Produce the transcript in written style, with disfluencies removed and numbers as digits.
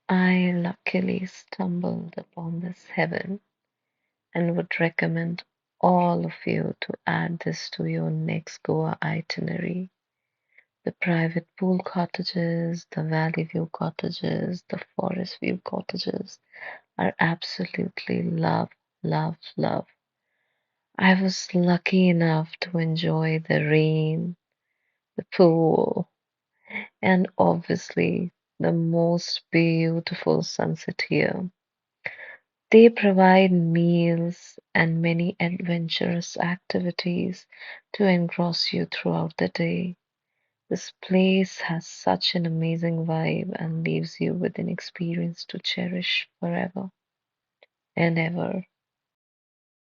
I luckily stumbled upon this heaven and would recommend all of you to add this to your next Goa itinerary. The private pool cottages, the valley view cottages, the forest view cottages are absolutely love, love, love. I was lucky enough to enjoy the rain, the pool, and obviously the most beautiful sunset here. They provide meals and many adventurous activities to engross you throughout the day. This place has such an amazing vibe and leaves you with an experience to cherish forever and ever.